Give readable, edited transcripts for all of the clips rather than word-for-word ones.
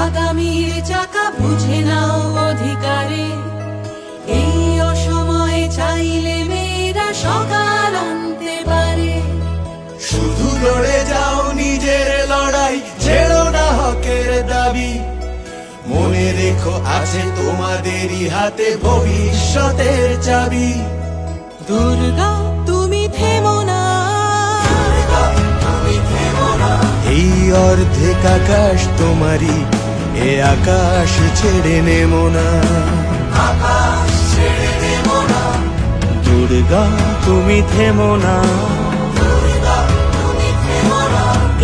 আগামীর চাকা বুঝে নাও অধিকারে, এই অসময়ে চাইলে মেয়েরা সকাল আনতে পারে। শুধু লড়ে যাও নিজের লড়াই, ছেড়ো না হকের দাবি। মনে রেখো আছে তোমাদেরই হাতে ভবিষ্যতের চাবি। দুর্গা তুমি থেমো না, এই অর্ধেক আকাশ তোমারই, এ আকাশ ছেড়ে নেমো না। দুর্গা তুমি থেমো না।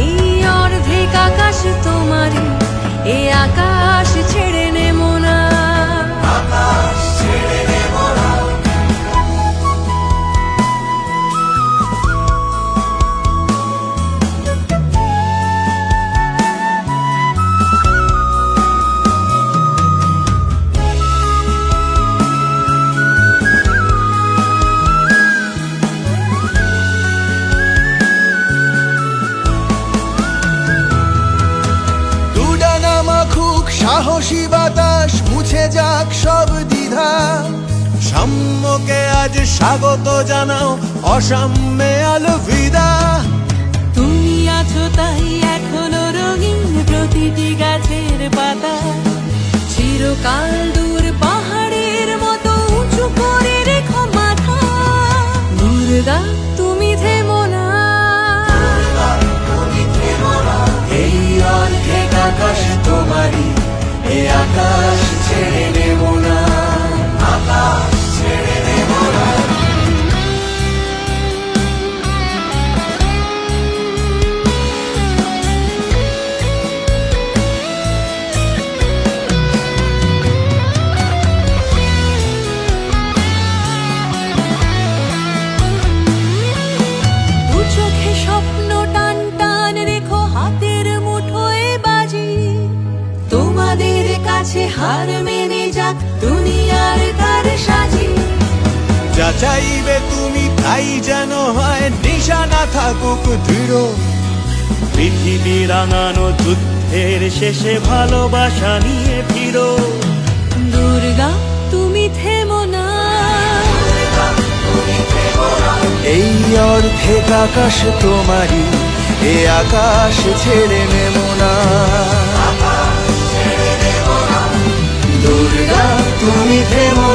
এই অর্ধেক আকাশ তোমারই, এ আকাশ ছেড়ে নেমো না। সাহসী বাতাস মুছে যাক সব দ্বিধা, সাম্যকে আজ স্বাগত জানাও, অসাম্যে আলবিদা। তুমি আছো তাই এখনো রঙিন প্রতিটি গাছের পাতা, চিরকাল দূর পাহাড়ের মতো উঁচু করে রেখো মাথা। দুর্গা তুমি থেমো না, এই অর্ধেক আকাশ তোমারই, এ আকাশ ছেড়ে নেমো না। আকাশ ছেড়ে নেমো না। দু চোখে স্বপ্ন টান টান রেখো, হাতের মুঠোয় বাজি। তোমাদের কাছে হার মেনে যাক দুনিয়ার কার সাজি। যা চাইবে তুমি তাই যেন হয়, নিশানা থাকুক দৃঢ়। পৃথিবী রাঙানো যুদ্ধের শেষে ভালোবাসা নিয়ে ফিরো। দুর্গা তুমি থেমো না, এই অর্ধেক আকাশ তোমারই, এ আকাশ ছেড়ে নেমো না। দুর্গা তুমি থেমো